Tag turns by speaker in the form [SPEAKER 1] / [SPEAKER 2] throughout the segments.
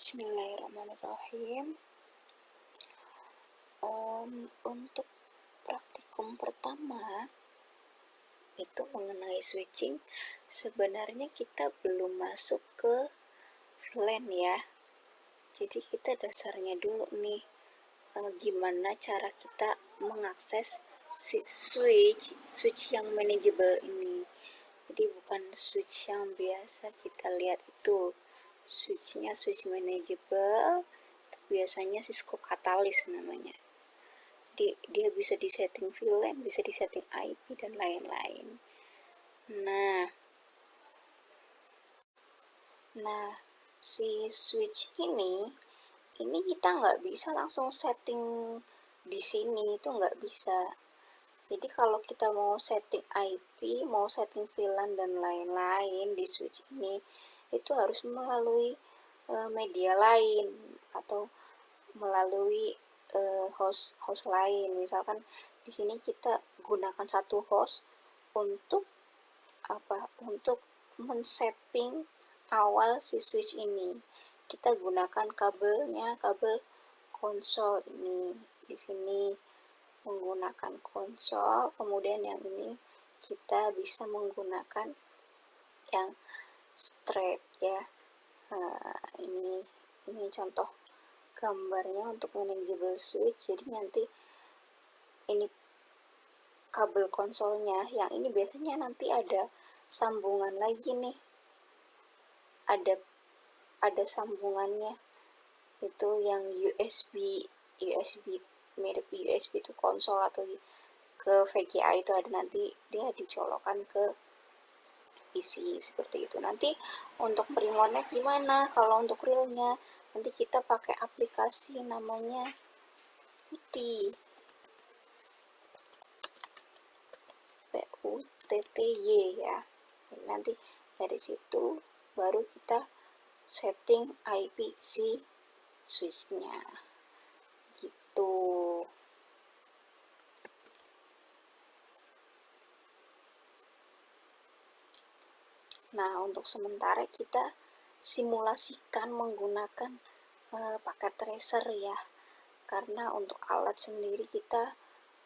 [SPEAKER 1] Bismillahirrahmanirrahim. Untuk praktikum pertama itu mengenai switching, sebenarnya kita belum masuk ke VLAN ya. Jadi kita dasarnya dulu nih, gimana cara kita mengakses si switch yang manageable ini. Jadi bukan switch yang biasa kita lihat itu. Switchnya switch manageable, biasanya Cisco Catalyst namanya. Dia bisa disetting VLAN, bisa disetting IP dan lain-lain. Nah, si switch ini kita nggak bisa langsung setting di sini, itu nggak bisa. Jadi kalau kita mau setting IP, mau setting VLAN dan lain-lain di switch ini, itu harus melalui media lain atau melalui host lain. Misalkan di sini kita gunakan satu host untuk Untuk men-setting awal si switch ini. Kita gunakan kabelnya, kabel konsol ini. Di sini menggunakan konsol, kemudian yang ini kita bisa menggunakan yang straight ya. Ini contoh gambarnya untuk manageable switch. Jadi nanti ini kabel konsolnya, yang ini biasanya nanti ada sambungan lagi nih, ada sambungannya, itu yang USB mirip USB itu konsol atau ke VGA itu ada, nanti dia dicolokkan ke PC seperti itu. Nanti untuk remote gimana? Kalau untuk realnya nanti kita pakai aplikasi namanya PuTTY ya. Nanti dari situ baru kita setting IP si switchnya gitu. Nah, untuk sementara kita simulasikan menggunakan paket tracer ya, karena untuk alat sendiri kita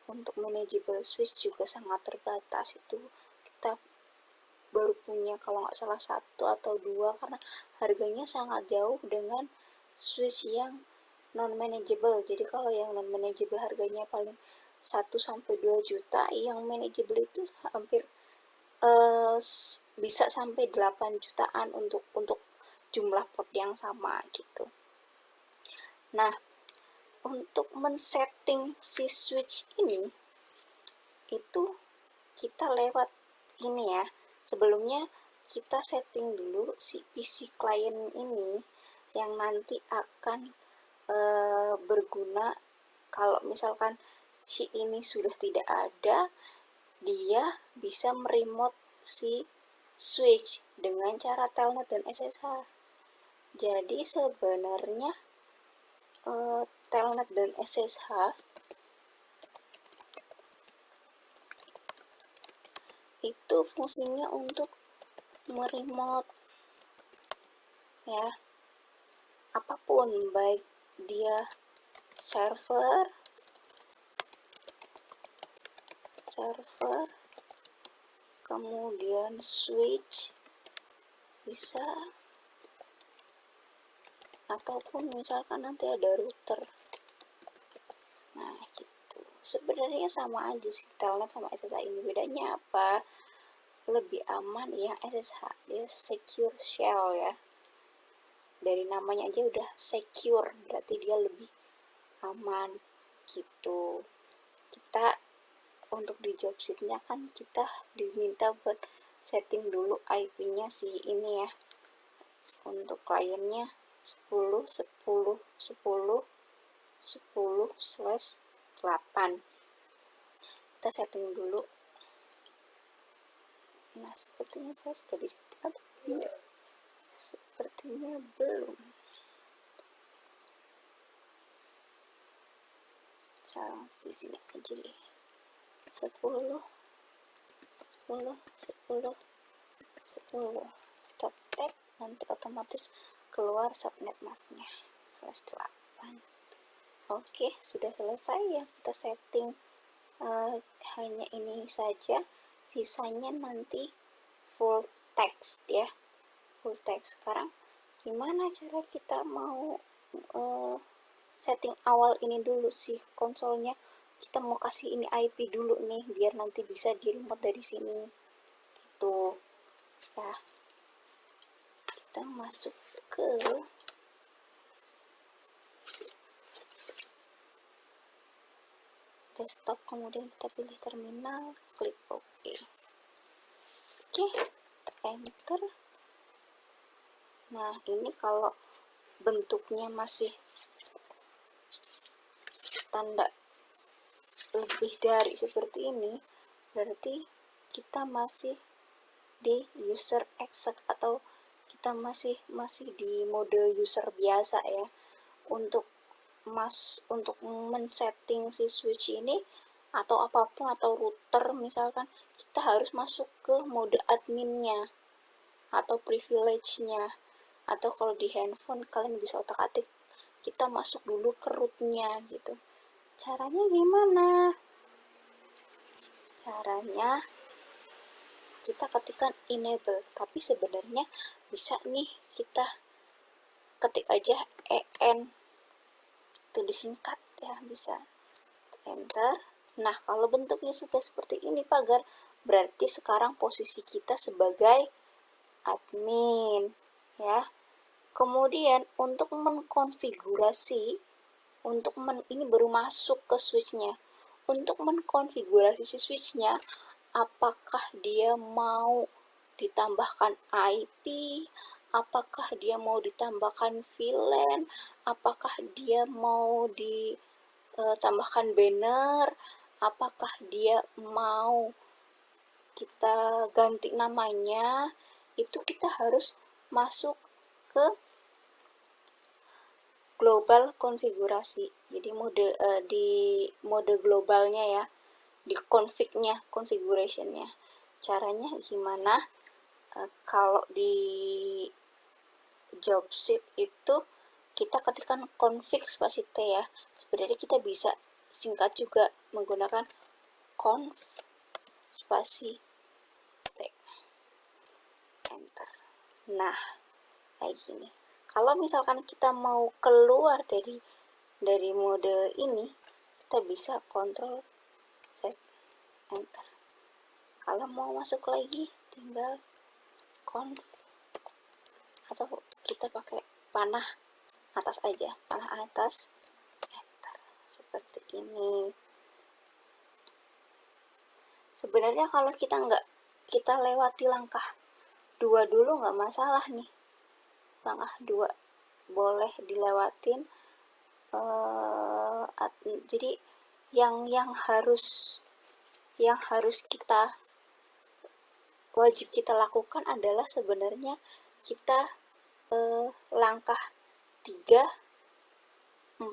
[SPEAKER 1] untuk manageable switch juga sangat terbatas. Itu kita baru punya kalau nggak salah 1 atau 2, karena harganya sangat jauh dengan switch yang non manageable. Jadi kalau yang non manageable harganya paling 1-2 juta, yang manageable itu hampir bisa sampai 8 jutaan untuk jumlah port yang sama gitu. Nah, untuk men-setting si switch ini itu kita lewat ini ya. Sebelumnya kita setting dulu si PC client ini yang nanti akan berguna kalau misalkan si ini sudah tidak ada, dia bisa meremote si switch dengan cara telnet dan SSH. Jadi sebenarnya telnet dan SSH itu fungsinya untuk meremote ya, apapun, baik dia server, kemudian switch bisa, ataupun misalkan nanti ada router. Nah gitu, sebenarnya sama aja sih telnet sama SSH ini. Bedanya apa? Lebih aman ya SSH, dia secure shell ya, dari namanya aja udah secure, berarti dia lebih aman gitu. Kita untuk di job sheetnya kan kita diminta buat setting dulu IP-nya si ini ya. Untuk kliennya 10.10.10.10/8. Kita setting dulu. Nah, sepertinya saya sudah di setting atau belum? Sepertinya belum. Saya di sini aja deh. 10. Kita tap, nanti otomatis keluar subnet masknya /8. Oke, sudah selesai ya kita setting. Hanya ini saja, sisanya nanti full text ya, full text. Sekarang gimana cara kita mau setting awal ini dulu sih konsolnya, kita mau kasih ini IP dulu nih biar nanti bisa di remote dari sini gitu ya. Kita masuk ke desktop, kemudian kita pilih terminal, klik OK. Oke, kita enter. Nah, ini kalau bentuknya masih tanda lebih dari seperti ini, berarti kita masih di user exec atau kita masih di mode user biasa ya. Untuk men-setting si switch ini atau apapun, atau router misalkan, kita harus masuk ke mode adminnya atau privilege-nya. Atau kalau di handphone kalian bisa otak-atik, kita masuk dulu ke rootnya gitu. Caranya gimana? Caranya kita ketikkan enable, tapi sebenarnya bisa nih kita ketik aja en, itu disingkat ya, bisa enter. Nah, kalau bentuknya sudah seperti ini pagar, berarti sekarang posisi kita sebagai admin ya. Kemudian untuk mengkonfigurasi, ini baru masuk ke switchnya. Untuk mengkonfigurasi si switchnya, apakah dia mau ditambahkan IP, apakah dia mau ditambahkan VLAN, apakah dia mau ditambahkan banner, apakah dia mau kita ganti namanya, itu kita harus masuk ke global konfigurasi. Jadi di mode globalnya ya, di config-nya, configuration-nya. Caranya gimana? Kalau di job sheet itu kita ketikkan config spasi T ya. Sebenarnya kita bisa singkat juga menggunakan conf spasi T. Enter. Nah, kayak gini. Kalau misalkan kita mau keluar dari mode ini, kita bisa kontrol Z, enter. Kalau mau masuk lagi, tinggal conf, atau kita pakai panah atas aja, panah atas, enter. Seperti ini. Sebenarnya kalau kita lewati langkah 2 dulu nggak masalah nih. Langkah 2 boleh dilewatin. Jadi yang harus wajib kita lakukan adalah sebenarnya kita langkah 3, 4,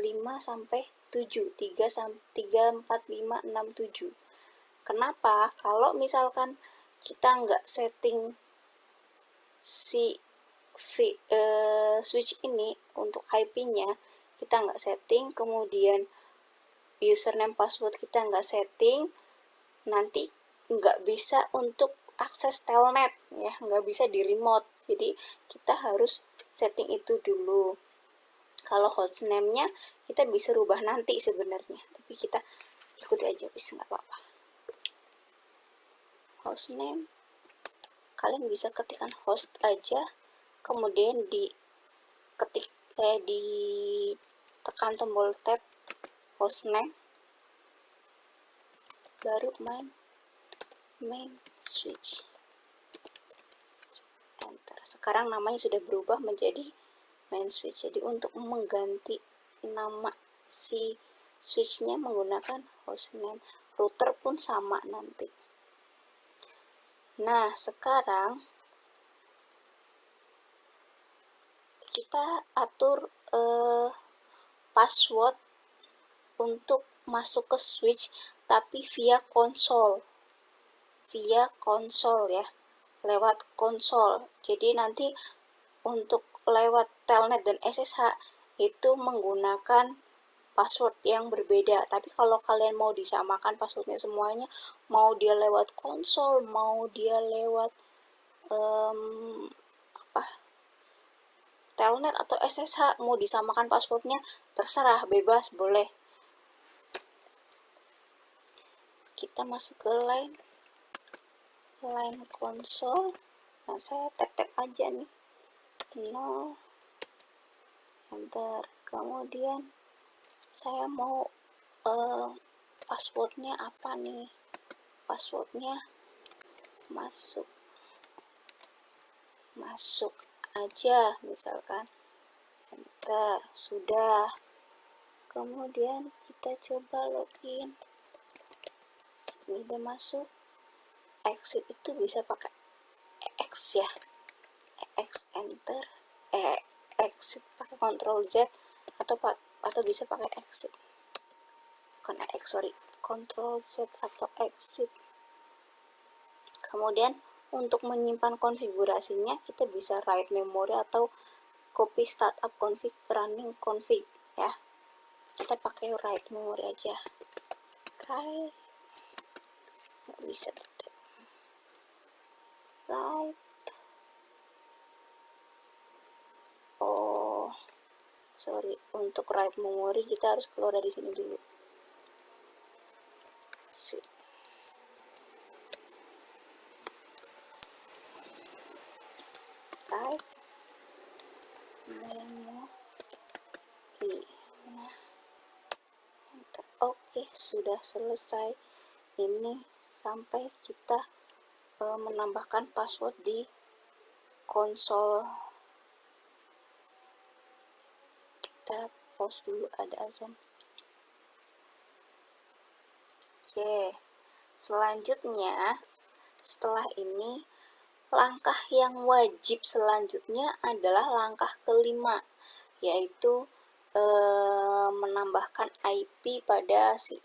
[SPEAKER 1] 5 sampai 7. 3, 4, 5, 6, 7. Kenapa? Kalau misalkan kita nggak setting si switch ini untuk IP-nya, kita nggak setting, kemudian username password kita nggak setting, nanti nggak bisa untuk akses telnet ya, nggak bisa di remote. Jadi kita harus setting itu dulu. Kalau hostname-nya kita bisa rubah nanti sebenarnya, tapi kita ikuti aja, bisa nggak apa-apa. Hostname, kalian bisa ketikkan host aja, kemudian ditekan tombol tab hostname, baru main switch, enter. Sekarang namanya sudah berubah menjadi main switch. Jadi untuk mengganti nama si switchnya menggunakan hostname. Router pun sama nanti. Nah, sekarang kita atur password untuk masuk ke switch tapi via konsol ya. lewat konsol. Jadi nanti untuk lewat telnet dan SSH itu menggunakan password yang berbeda. Tapi kalau kalian mau disamakan passwordnya semuanya, mau dia lewat konsol, mau dia lewat telnet atau SSH, mau disamakan passwordnya, terserah, bebas, boleh. Kita masuk ke line konsol. Nah, saya tap aja nih 0, enter. Kemudian saya mau passwordnya apa nih, passwordnya masuk aja misalkan, enter. Sudah. Kemudian kita coba login. Ini udah masuk. Exit itu bisa pakai EX ya, EX, enter, exit pakai Ctrl Z, atau bisa pakai exit, bukan EX, sorry, Ctrl Z atau exit. Kemudian untuk menyimpan konfigurasinya kita bisa write memory atau copy startup config running config ya. Kita pakai write memory aja. Write, nggak bisa tetap. Write. Oh, sorry, untuk write memory kita harus keluar dari sini dulu. Write memory. Nah, oke, sudah selesai. Ini sampai kita menambahkan password di konsol. Kita pause dulu, ada azan. Oke, selanjutnya setelah ini langkah yang wajib selanjutnya adalah langkah kelima, yaitu menambahkan IP pada si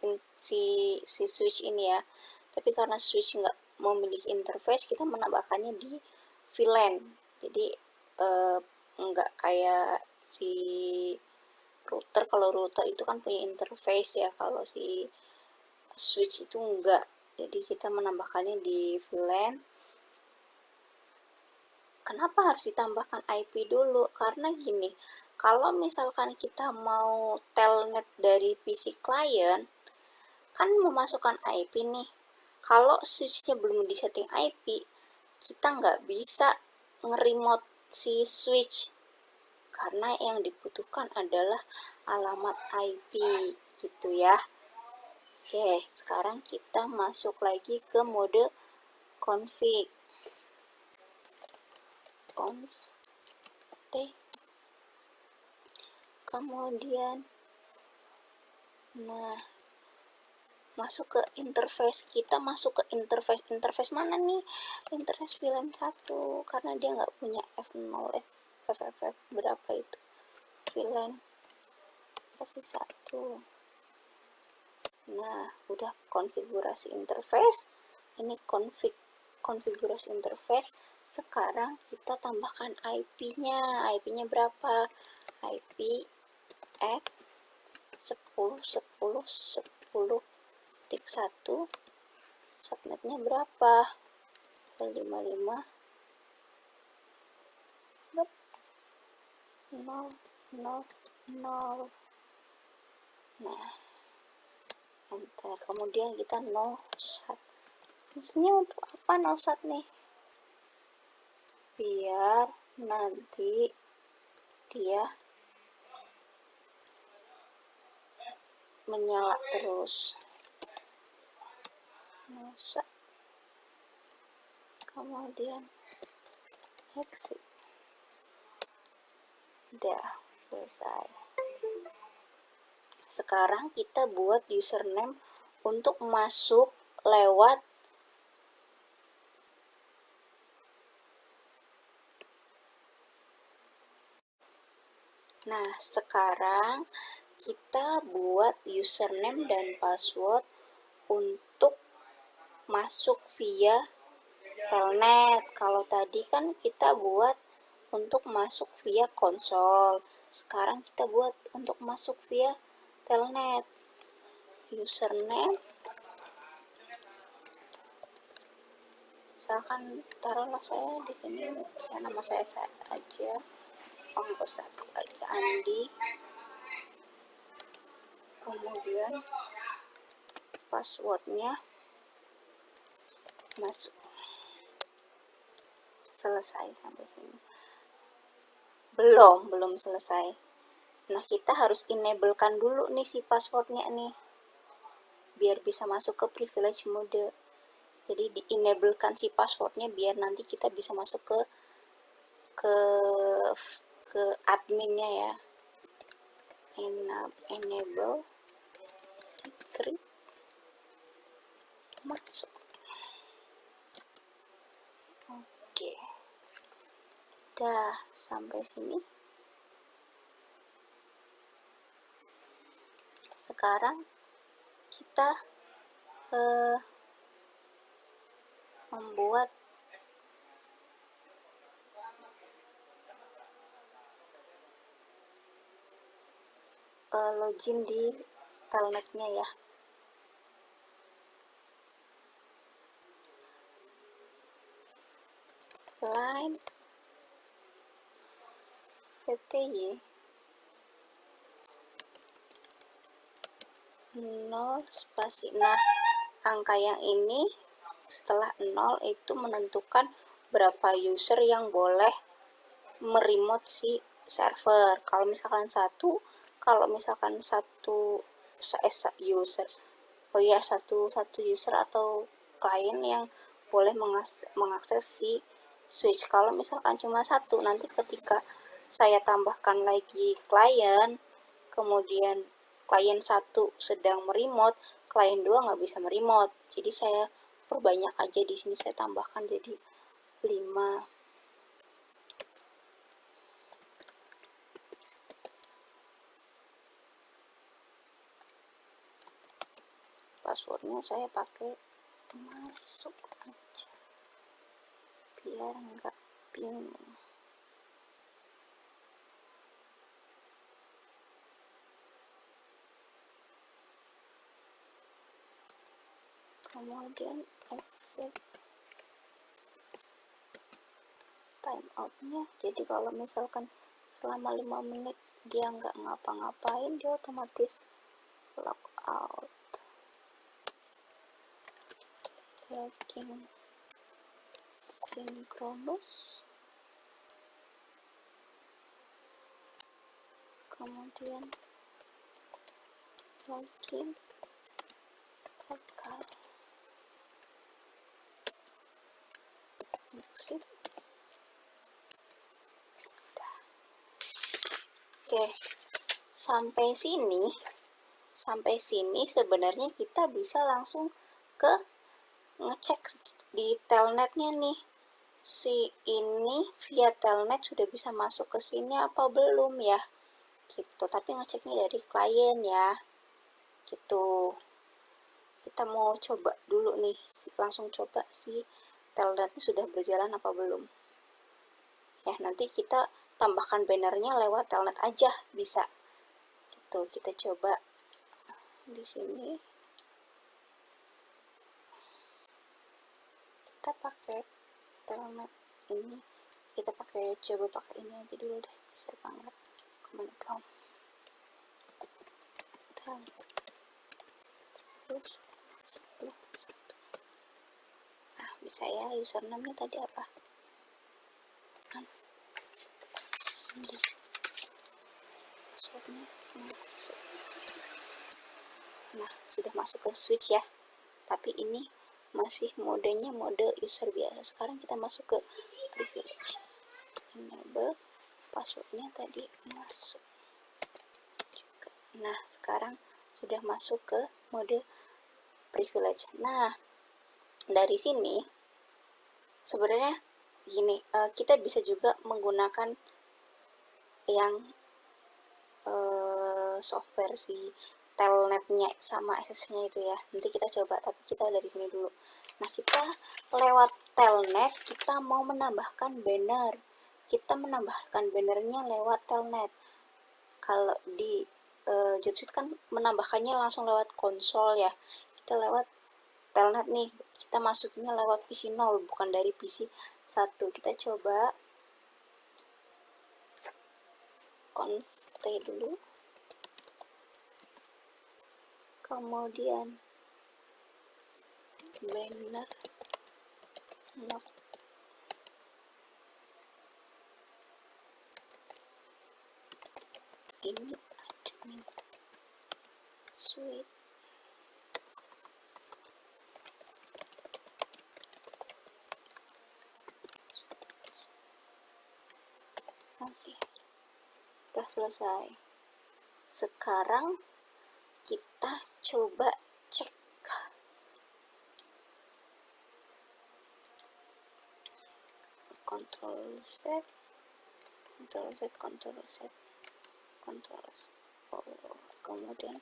[SPEAKER 1] switch ini ya. Tapi karena switch nggak memiliki interface, kita menambahkannya di VLAN. Jadi nggak kayak si router. Kalau router itu kan punya interface ya, kalau si switch itu enggak. Jadi kita menambahkannya di VLAN. Kenapa harus ditambahkan IP dulu? Karena gini, kalau misalkan kita mau telnet dari PC client, kan memasukkan IP nih. Kalau switchnya belum disetting IP, kita nggak bisa nge-remote si switch, karena yang dibutuhkan adalah alamat IP gitu ya. Oke, sekarang kita masuk lagi ke mode config. Kemudian masuk ke interface. Kita masuk ke interface mana nih? Interface VLAN 1, karena dia nggak punya F0, FFF berapa itu, VLAN versi 1. Nah, udah konfigurasi interface. Ini konfigurasi interface. Sekarang kita tambahkan IP-nya. IP-nya berapa? IP at 10.10.10.1. Subnetnya berapa? 55 0 0 0. Nah, enter. Kemudian kita nosat. Maksudnya untuk apa nosat nih? Biar nanti dia menyala terus. Nosat. Kemudian exit. Udah selesai. Sekarang kita buat username untuk masuk lewat sekarang kita buat username dan password untuk masuk via telnet. Kalau tadi kan kita buat untuk masuk via konsol, sekarang kita buat untuk masuk via telnet. Username, misalkan taruhlah saya di sini, nama saya aja, satu aja, Andi. Kemudian passwordnya masuk. Selesai sampai sini. Belum selesai. Nah, kita harus enablekan dulu nih si passwordnya nih, biar bisa masuk ke privilege mode. Jadi di-enablekan si passwordnya biar nanti kita bisa masuk ke adminnya ya. Enable secret, masuk. Oke. Udah sampai sini. Sekarang kita membuat login di telnetnya ya. Line VTY 0 spasi. Nah, angka yang ini setelah 0 itu menentukan berapa user yang boleh meremote si server. Kalau misalkan satu user, satu user atau klien yang boleh mengakses si switch. Kalau misalkan cuma satu, nanti ketika saya tambahkan lagi klien, kemudian klien 1 sedang meremote, klien 2 nggak bisa meremote. Jadi saya perbanyak aja di sini, saya tambahkan jadi 5. Passwordnya saya pakai masuk aja biar nggak bingung. Kemudian accept timeoutnya. Jadi kalau misalkan selama 5 menit dia nggak ngapa-ngapain, dia otomatis log out. Tracking synchronous, kemudian login lokal, exit. Udah. Oke, sampai sini sebenarnya kita bisa langsung ke ngecek di telnetnya nih, si ini via telnet sudah bisa masuk ke sini apa belum ya gitu. Tapi ngeceknya dari klien ya gitu. Kita mau coba dulu nih, langsung coba si telnetnya sudah berjalan apa belum ya. Nanti kita tambahkan bannernya lewat telnet aja bisa gitu. Kita coba di sini, kita pakai telnet ini, kita coba pakai ini aja dulu deh, bisa apa enggak. Command prompt telnet terus 10 1. Nah, bisa ya. Username-nya tadi apa? Andi. Passwordnya masuk. Nah, sudah masuk ke switch ya. Tapi ini masih modenya mode user biasa. Sekarang kita masuk ke privilege. Enable, passwordnya tadi masuk juga. Nah, sekarang sudah masuk ke mode privilege. Nah, dari sini sebenarnya gini, kita bisa juga menggunakan yang software si telnetnya sama access-nya itu ya. Nanti kita coba, tapi kita dari sini dulu. Nah, kita lewat telnet kita mau menambahkan banner. Kita menambahkan bannernya lewat telnet. Kalau di Jobstreet kan menambahkannya langsung lewat konsol ya. Kita lewat telnet nih, kita masukinnya lewat PC 0 bukan dari PC 1. Kita coba conft dulu, kemudian banner lock, ini admin suite. Oke, udah selesai. Sekarang kita coba cek Ctrl Z, Ctrl Z, Ctrl Z, Ctrl Z. Kemudian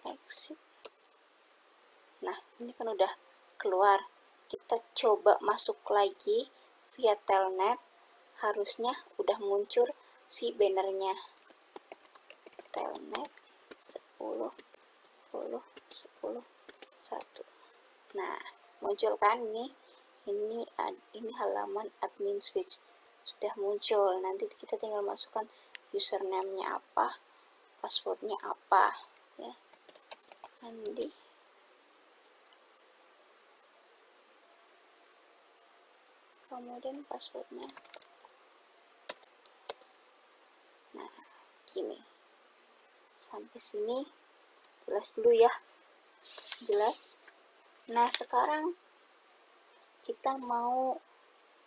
[SPEAKER 1] exit. Nah, ini kan udah keluar. Kita coba masuk lagi via telnet, harusnya udah muncul si bannernya. Telnet 10 10 10 1. Nah, muncul kan ini halaman admin switch sudah muncul. Nanti kita tinggal masukkan username-nya apa, passwordnya apa ya. Andi, kemudian passwordnya. Nah, gini. Sampai sini jelas dulu ya. Jelas. Nah, sekarang kita mau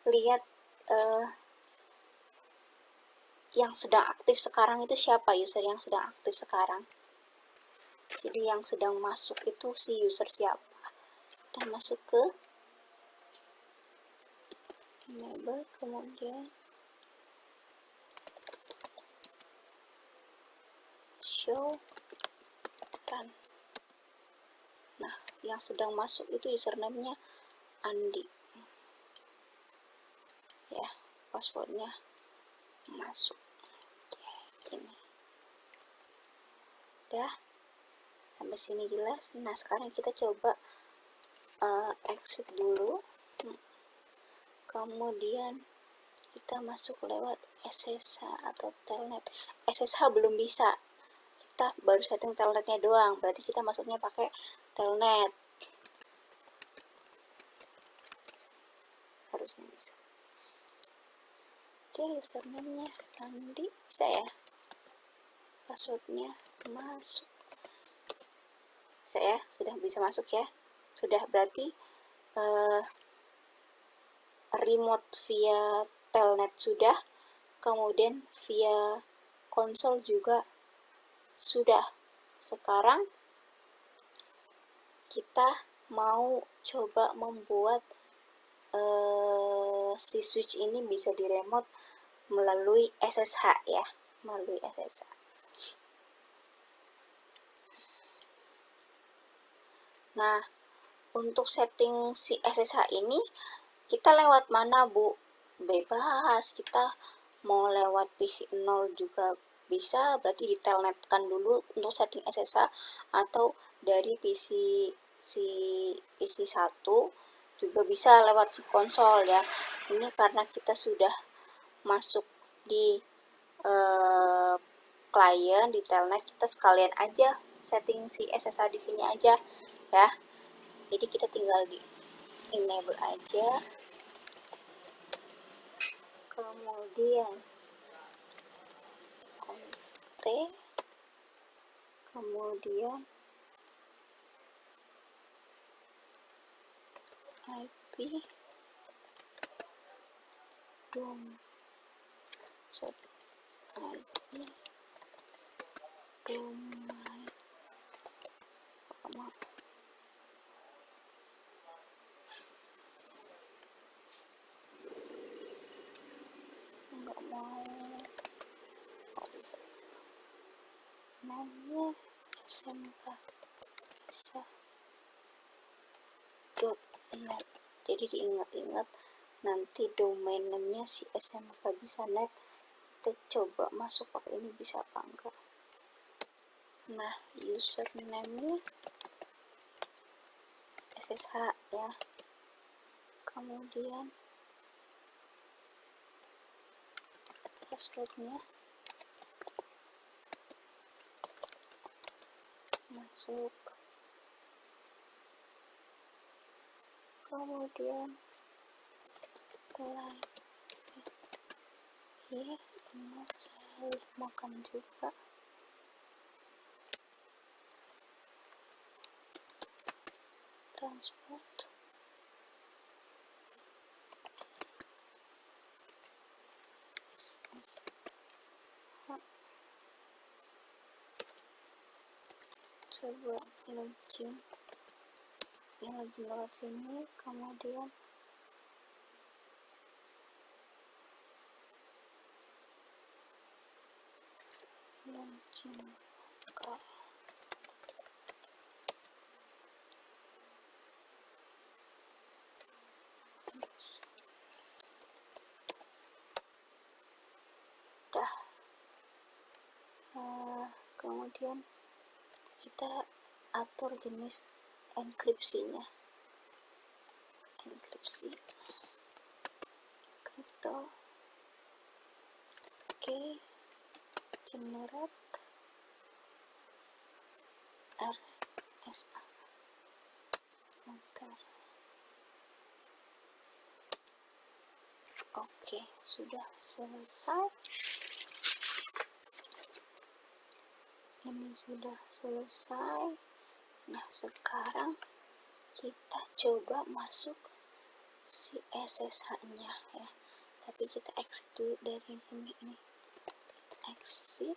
[SPEAKER 1] lihat yang sedang aktif sekarang itu siapa, user yang sedang aktif sekarang. Jadi yang sedang masuk itu si user siapa. Kita masuk ke enable, kemudian show run. Nah, yang sedang masuk itu username-nya Andi ya, passwordnya masuk. Oke, gini udah sampai sini jelas. Nah, sekarang kita coba exit dulu, kemudian kita masuk lewat SSH atau telnet. SSH belum bisa, kita baru setting telnetnya doang, berarti kita masuknya pakai telnet. Harusnya bisa. Oke, username-nya Andi bisa ya, passwordnya masuk bisa ya, sudah bisa masuk ya, sudah. Berarti remote via telnet sudah, kemudian via konsol juga sudah. Sekarang kita mau coba membuat si switch ini bisa di remote melalui SSH ya, melalui SSH. Nah, untuk setting si SSH ini kita lewat mana, Bu? Bebas, kita mau lewat PC 0 juga bisa, berarti di telnetkan dulu untuk setting SSH, atau dari PC 1 juga bisa lewat si konsol ya. Ini karena kita sudah masuk di klien di telnet, kita sekalian aja setting si SSH di sini aja ya. Jadi kita tinggal di enable aja, kemudian conft, kemudian IP domain nggak mau, kok bisa namanya SMK bisa net. Jadi diingat-ingat, nanti domain name-nya si SMK Bisa Net. Kita coba masuk pakai ini bisa apa enggak. Nah, username-nya SSH ya. Kemudian passwordnya masuk, kemudian like ya, saya makan juga, transport SSH, coba login ya, login lewat sini, kemudian login ke dah. Kemudian kita atur jenis enkripsinya, enkripsi crypto. Oke, generate RSA, enter. Oke, sudah selesai. Ini sudah selesai. Nah, sekarang kita coba masuk si SSH-nya ya. Tapi kita exit dulu dari sini. Kita exit.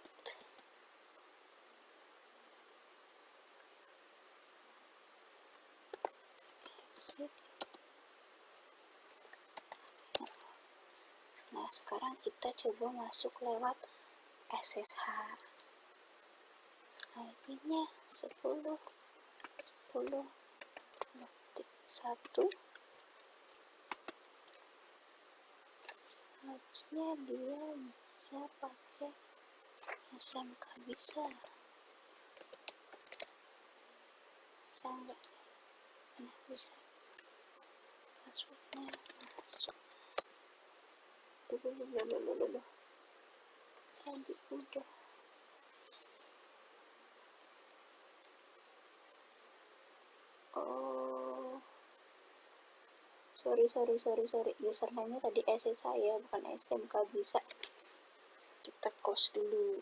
[SPEAKER 1] Nah, sekarang kita coba masuk lewat SSH. IP-nya 10.10.1. Harusnya dia bisa pakai SMK Bisa enggak? Nah, bisa. Passwordnya masuk. Tadi udah. Oh, sorry, username-nya tadi SS saya, bukan SMK Bisa. Kita close dulu.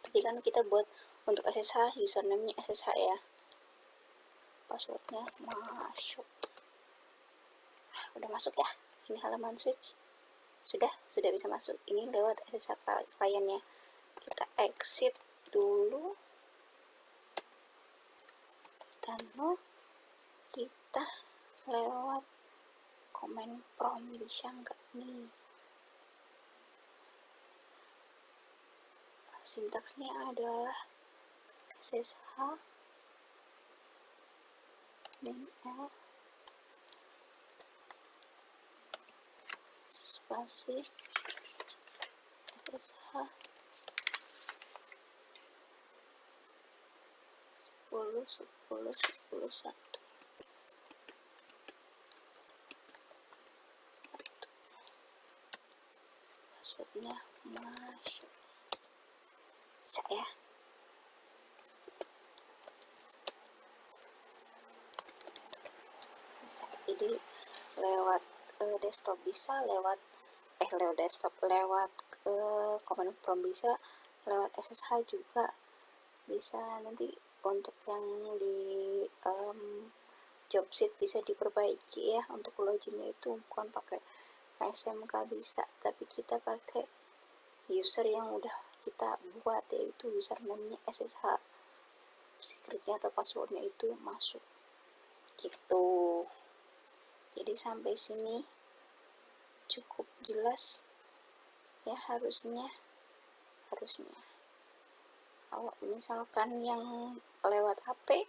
[SPEAKER 1] Tadi kan kita buat untuk SSH, username-nya SSH ya, passwordnya masuk. Udah masuk ya, ini halaman switch sudah bisa masuk. Ini lewat SSH kliennya. Kita exit dulu, dan kita lewat command prompt, bisa enggak nih? Sintaksnya adalah SSH min L spasi SSH 10.10.10.1. Passwordnya masuk. Bisa ya. Bisa. Jadi lewat desktop bisa, lewat desktop, lewat command prompt bisa, lewat SSH juga bisa. Nanti untuk yang di job sheet bisa diperbaiki ya, untuk loginnya itu bukan pakai SMK Bisa, tapi kita pakai user yang udah kita buat, yaitu username-nya SSH, secretnya atau passwordnya itu masuk gitu. Jadi sampai sini cukup jelas ya, harusnya kalau misalkan yang lewat HP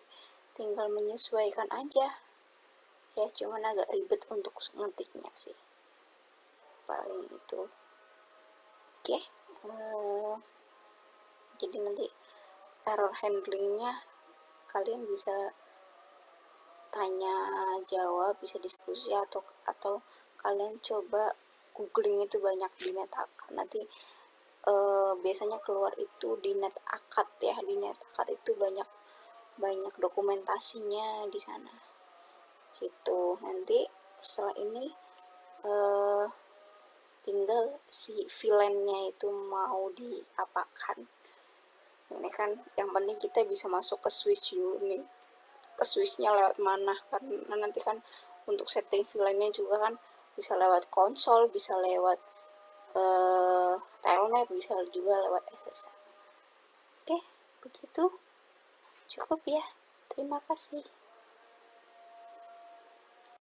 [SPEAKER 1] tinggal menyesuaikan aja ya, cuman agak ribet untuk ngetiknya sih paling itu. Oke, jadi nanti error handlingnya kalian bisa tanya jawab, bisa diskusi, atau kalian coba googling itu banyak di NetAkad. Nanti biasanya keluar itu di NetAkad ya, di NetAkad itu banyak dokumentasinya di sana gitu. Nanti setelah ini tinggal si VLAN-nya itu mau diapakan. Ini kan yang penting kita bisa masuk ke switch dulu nih, ke switchnya lewat mana, karena nanti kan untuk setting VLAN-nya juga kan bisa lewat konsol, bisa lewat telnet, bisa juga lewat SSL. Oke, begitu cukup ya, terima kasih.